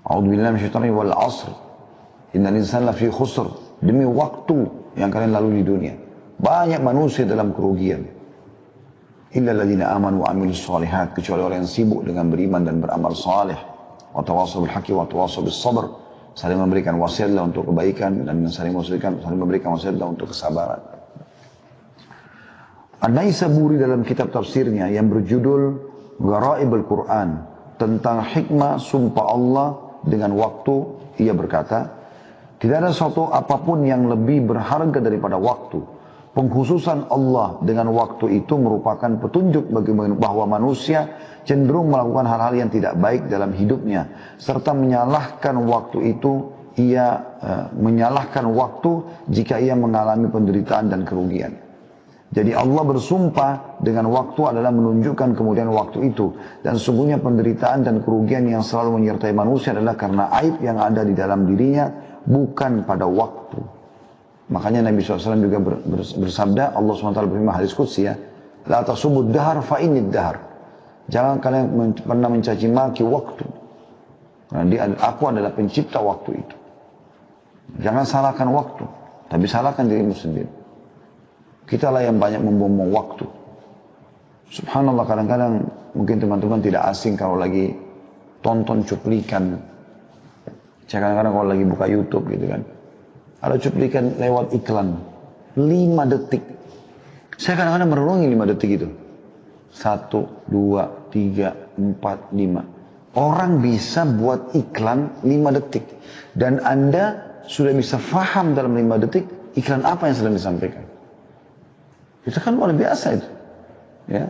A'udzubillahi minasyaitonir wal 'asr. Innal insana lafi khusr. Demi waktu yang kalian lalui di dunia. Banyak manusia dalam kerugian. Illa alladziina aamanu wa 'amilus shalihat, kecuali orang yang sibuk dengan beriman dan beramal saleh. Wa tawassaw bil haqqi wa tawassaw bis sabr. Saling memberikan wasiatlah untuk kebaikan dan saling memberikan wasiatlah untuk kesabaran. An-Naisaburi dalam kitab tafsirnya yang berjudul Gharaibul Quran tentang hikmah sumpah Allah dengan waktu, ia berkata, tidak ada suatu apapun yang lebih berharga daripada waktu. Pengkhususan Allah dengan waktu itu merupakan petunjuk bagi bahwa manusia cenderung melakukan hal-hal yang tidak baik dalam hidupnya, serta menyalahkan waktu itu, menyalahkan waktu jika ia mengalami penderitaan dan kerugian. Jadi Allah bersumpah dengan waktu adalah menunjukkan kemudian waktu itu. Dan sungguhnya penderitaan dan kerugian yang selalu menyertai manusia adalah karena aib yang ada di dalam dirinya, bukan pada waktu. Makanya Nabi SAW juga bersabda, Allah SWT berfirman hadis qudsi ya, La tasubud dahar fa innid dahar. Jangan kalian pernah mencaci maki waktu. Karena aku adalah pencipta waktu itu. Jangan salahkan waktu, tapi salahkan dirimu sendiri. Kitalah yang banyak membuang waktu. Subhanallah, kadang-kadang mungkin teman-teman tidak asing kalau lagi tonton cuplikan. Saya kadang-kadang kalau lagi buka YouTube gitu kan, ada cuplikan lewat iklan 5 detik. Saya kadang-kadang merenungi 5 detik itu. 1, 2, 3, 4, 5. Orang bisa buat iklan 5 detik. Dan Anda sudah bisa faham dalam 5 detik iklan apa yang sedang disampaikan. Itu kan luar biasa itu. Ya.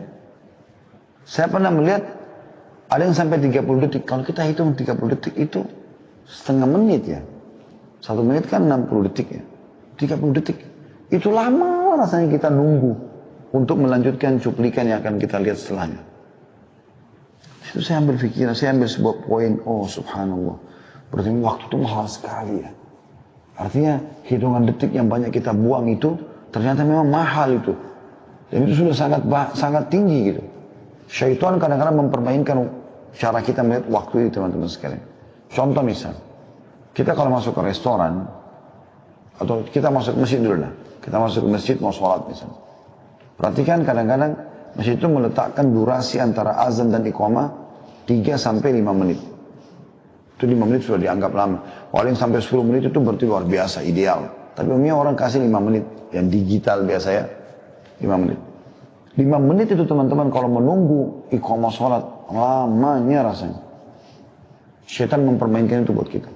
Saya pernah melihat ada yang sampai 30 detik. Kalau kita hitung 30 detik itu setengah menit ya. 1 menit kan 60 detik ya. 30 detik. Itu lama rasanya kita nunggu untuk melanjutkan cuplikan yang akan kita lihat setelahnya. Itu saya ambil pikiran, saya ambil sebuah poin, oh subhanallah. Berarti waktu itu mahal sekali ya. Artinya hitungan detik yang banyak kita buang itu ternyata memang mahal itu. Dan itu sudah sangat tinggi gitu. Syaitan kadang-kadang mempermainkan cara kita melihat waktu itu teman-teman sekalian. Contoh misal, kita kalau masuk ke restoran, atau kita masuk ke masjid dulu lah. Kita masuk ke masjid mau sholat misalnya. Perhatikan kadang-kadang masjid itu meletakkan durasi antara azan dan iqamah 3-5 menit. Itu 5 menit sudah dianggap lama. Kalau yang sampai 10 menit itu berarti luar biasa, ideal. Tapi umumnya orang kasih 5 menit. Yang digital biasa ya, 5 menit. 5 menit itu teman-teman kalau menunggu iqamah sholat, lamanya rasanya. Syaitan mempermainkan itu buat kita.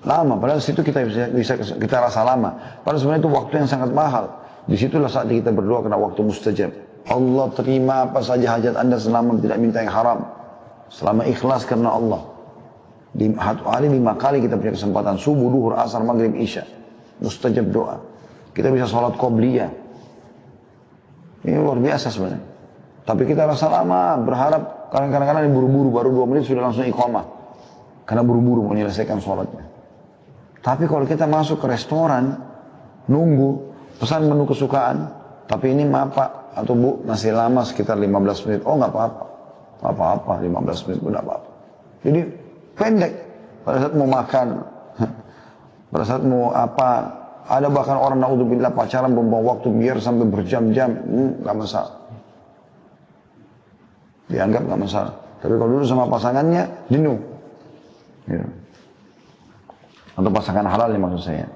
Lama, padahal situ kita bisa kita rasa lama. Padahal sebenarnya itu waktu yang sangat mahal. Disitulah saat kita berdoa karena waktu mustajab. Allah terima apa saja hajat Anda selama tidak minta yang haram. Selama ikhlas karena Allah. Di hari 5 kali kita punya kesempatan. Subuh, duhur, asar, maghrib, isya. Mustajab doa. Kita bisa sholat qobliyah. Ini luar biasa sebenarnya. Tapi kita rasa lama, berharap kadang-kadang buru-buru, baru 2 menit sudah langsung iqamah. Karena buru-buru menyelesaikan sholatnya. Tapi kalau kita masuk ke restoran, nunggu, pesan menu kesukaan, tapi ini maaf Pak, atau Bu, masih lama sekitar 15 menit. Oh nggak apa-apa. Nggak apa-apa, 15 menit pun nggak apa-apa. Jadi pendek. Pada saat mau makan, pada saat mau apa, ada bahkan orang naudzubillah pacaran membawa waktu biar sampai berjam-jam, nggak masalah. Dianggap nggak masalah. Tapi kalau dulu sama pasangannya, jenuh. Ya. Atau pasangan halal ya maksud saya.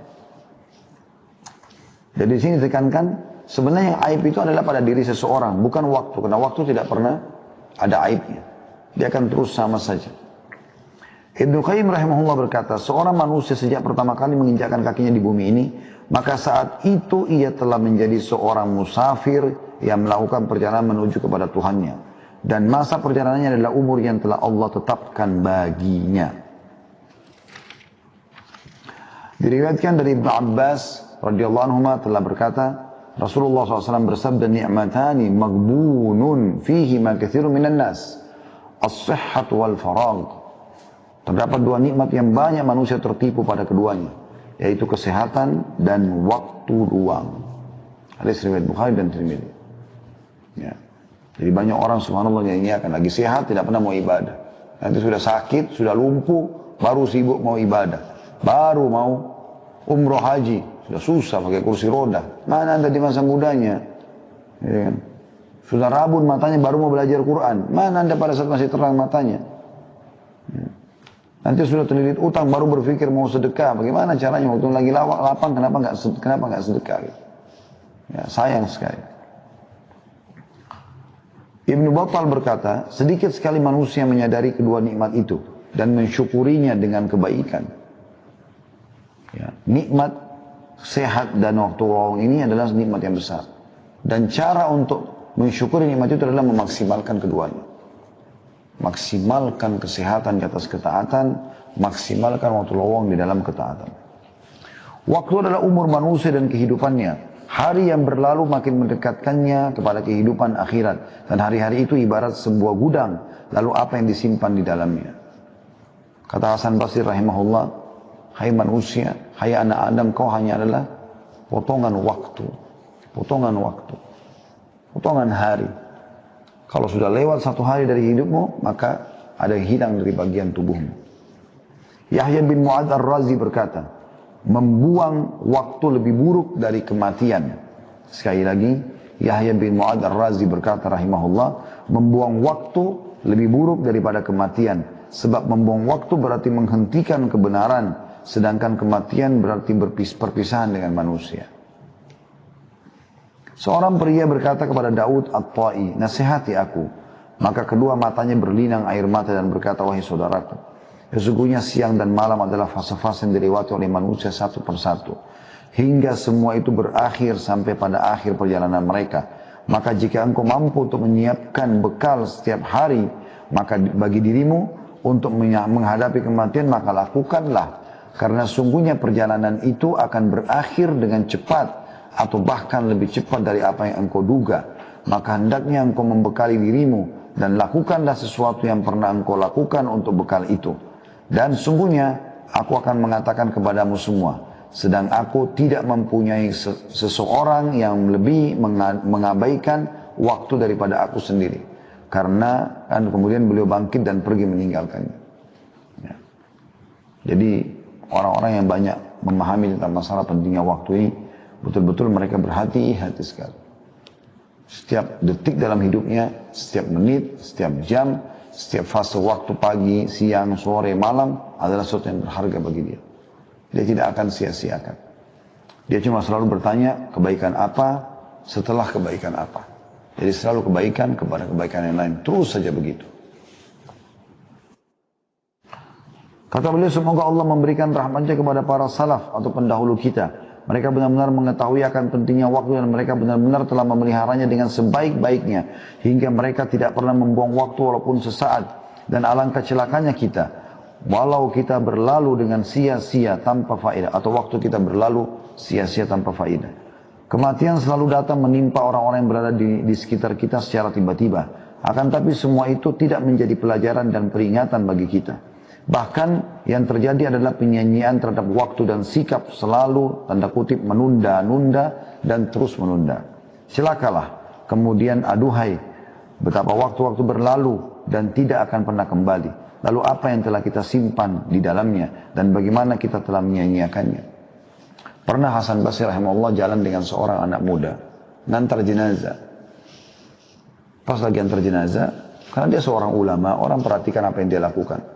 Jadi di sini ditekankan, sebenarnya aib itu adalah pada diri seseorang, bukan waktu. Karena waktu tidak pernah ada aibnya. Dia akan terus sama saja. Ibnu Qayyim rahimahullah berkata, seorang manusia sejak pertama kali menginjakkan kakinya di bumi ini, maka saat itu ia telah menjadi seorang musafir yang melakukan perjalanan menuju kepada Tuhannya. Dan masa perjalanannya adalah umur yang telah Allah tetapkan baginya. Diriwayatkan dari Ibnu Abbas radhiyallahu anhu telah berkata, Rasulullah SAW bersabda, ni'matani maghbunun fihi ma katsirun minan nas, as-sihhat wal faragh. Terdapat 2 nikmat yang banyak manusia tertipu pada keduanya, yaitu kesehatan dan waktu luang. Hadis riwayat Bukhari dan Tirmidzi. Ya. Jadi banyak orang subhanallah yang akan lagi sehat tidak pernah mau ibadah. Nanti sudah sakit, sudah lumpuh, baru sibuk mau ibadah. Baru mau umroh haji, sudah susah pakai kursi roda. Mana Anda di masa mudanya? Ya kan? Sudah rabun matanya baru mau belajar Quran. Mana Anda pada saat masih terang matanya? Ya. Nanti sudah terlilit utang baru berpikir mau sedekah. Bagaimana caranya waktu lagi lapang kenapa nggak sedekah? Ya, sayang sekali. Ibnu Battal berkata, sedikit sekali manusia menyadari kedua nikmat itu dan mensyukurinya dengan kebaikan. Ya, nikmat sehat dan waktu luang ini adalah nikmat yang besar. Dan cara untuk mensyukuri nikmat itu adalah memaksimalkan keduanya. Maksimalkan kesehatan di atas ketaatan, maksimalkan waktu luang di dalam ketaatan. Waktu adalah umur manusia dan kehidupannya. Hari yang berlalu makin mendekatkannya kepada kehidupan akhirat. Dan hari-hari itu ibarat sebuah gudang. Lalu apa yang disimpan di dalamnya? Kata Hasan Basri rahimahullah, hai manusia, hai anak Adam, kau hanya adalah potongan waktu. Potongan waktu. Potongan hari. Kalau sudah lewat satu hari dari hidupmu, maka ada yang hilang dari bagian tubuhmu. Yahya bin Mu'adz Ar-Razi berkata, membuang waktu lebih buruk dari kematian. Sekali lagi, Yahya bin Mu'adz Ar-Razi berkata rahimahullah, membuang waktu lebih buruk daripada kematian. Sebab membuang waktu berarti menghentikan kebenaran, sedangkan kematian berarti perpisahan dengan manusia. Seorang pria berkata kepada Daud At-Ta'i, nasihati aku. Maka kedua matanya berlinang air mata dan berkata, wahai saudaraku, sesungguhnya siang dan malam adalah fase-fase yang dilewati oleh manusia satu persatu. Hingga semua itu berakhir sampai pada akhir perjalanan mereka. Maka jika engkau mampu untuk menyiapkan bekal setiap hari, maka bagi dirimu untuk menghadapi kematian, maka lakukanlah. Karena sungguhnya perjalanan itu akan berakhir dengan cepat, atau bahkan lebih cepat dari apa yang engkau duga. Maka hendaknya engkau membekali dirimu, dan lakukanlah sesuatu yang pernah engkau lakukan untuk bekal itu. Dan sungguhnya aku akan mengatakan kepadamu semua, sedang aku tidak mempunyai seseorang yang lebih mengabaikan waktu daripada aku sendiri. Karena kan kemudian beliau bangkit dan pergi meninggalkannya. Ya. Jadi orang-orang yang banyak memahami tentang masalah pentingnya waktu ini, betul-betul mereka berhati-hati sekali. Setiap detik dalam hidupnya, setiap menit, setiap jam, setiap fase waktu pagi, siang, sore, malam adalah sesuatu yang berharga bagi dia. Dia tidak akan sia-siakan. Dia cuma selalu bertanya, kebaikan apa setelah kebaikan apa. Jadi selalu kebaikan kepada kebaikan yang lain. Terus saja begitu. Kata beliau, semoga Allah memberikan rahmatnya kepada para salaf atau pendahulu kita. Mereka benar-benar mengetahui akan pentingnya waktu dan mereka benar-benar telah memeliharanya dengan sebaik-baiknya. Hingga mereka tidak pernah membuang waktu walaupun sesaat. Dan alangkah celakanya kita, walau kita berlalu dengan sia-sia tanpa faedah. Atau waktu kita berlalu sia-sia tanpa faedah. Kematian selalu datang menimpa orang-orang yang berada di sekitar kita secara tiba-tiba. Akan tapi semua itu tidak menjadi pelajaran dan peringatan bagi kita. Bahkan yang terjadi adalah penyanyian terhadap waktu dan sikap selalu, tanda kutip, menunda-nunda dan terus menunda. Celakalah, kemudian aduhai, betapa waktu-waktu berlalu dan tidak akan pernah kembali. Lalu apa yang telah kita simpan di dalamnya dan bagaimana kita telah menyanyiakannya. Pernah Hasan Basri rahimahullah jalan dengan seorang anak muda, ngantar jenazah. Pas lagi antar jenazah, karena dia seorang ulama, orang perhatikan apa yang dia lakukan.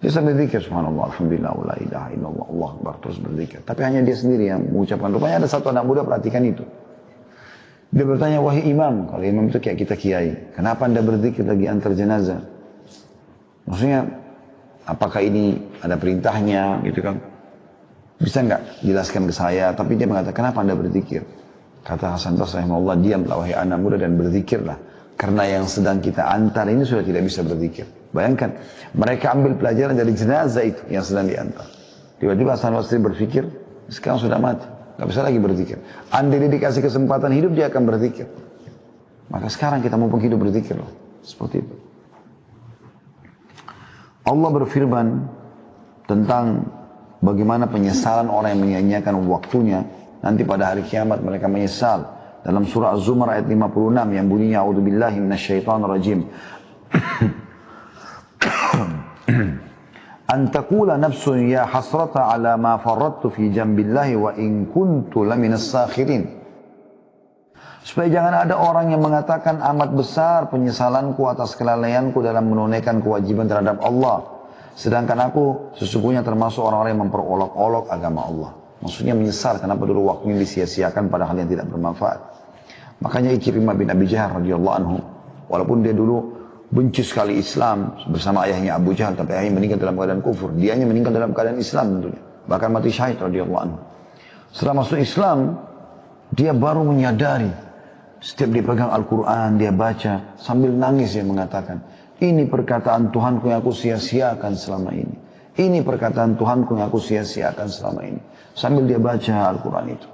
Dia sambil berzikir, subhanallah, alhamdulillah, la ilaha illallah, Allah akbar, terus berzikir. Tapi hanya dia sendiri yang mengucapkan. Rupanya ada satu anak muda perhatikan itu. Dia bertanya, wahai imam, kalau imam itu kayak kita kiai, kenapa anda berzikir lagi antar jenazah? Maksudnya, apakah ini ada perintahnya, gitu kan? Bisa nggak jelaskan ke saya? Tapi dia mengatakan, kenapa anda berzikir? Kata Hasan Basri rahimahullah, diamlah wahai anak muda dan berzikirlah. Karena yang sedang kita antar ini sudah tidak bisa berzikir. Bayangkan, mereka ambil pelajaran dari jenazah itu yang sedang diantar. Tiba-tiba Hasan Basri berpikir, sekarang sudah mati, nggak bisa lagi berzikir. Andai dia dikasih kesempatan hidup, dia akan berzikir. Maka sekarang kita mumpung hidup berzikir loh. Seperti itu. Allah berfirman tentang bagaimana penyesalan orang yang menyanyiakan waktunya. Nanti pada hari kiamat mereka menyesal. Dalam surah Az-Zumar ayat 56 yang bunyinya a'udzubillahi minasyaitonir rajim. Antakula nafsun ya hasrata ala ma faradtu fi jambillahi wa in kuntu laminas sakhirin. Supaya jangan ada orang yang mengatakan amat besar penyesalanku atas kelalaianku dalam menunaikan kewajiban terhadap Allah. Sedangkan aku sesungguhnya termasuk orang-orang yang memperolok-olok agama Allah. Maksudnya menyesal kenapa dulu waktunya disia-siakan pada hal yang tidak bermanfaat. Makanya Ikrimah bin Abi Jahal radhiyallahu anhu, walaupun dia dulu benci sekali Islam bersama ayahnya Abu Jahal, tapi ayahnya meninggal dalam keadaan kufur. Dianya meninggal dalam keadaan Islam tentunya. Bahkan mati syahid radhiyallahu anhu. Setelah masuk Islam, dia baru menyadari. Setiap dia pegang Al-Quran, dia baca, sambil nangis dia mengatakan, ini perkataan Tuhanku yang aku sia-siakan selama ini. Ini perkataan Tuhanku yang aku sia-siakan selama ini. Sambil dia baca Al-Quran itu.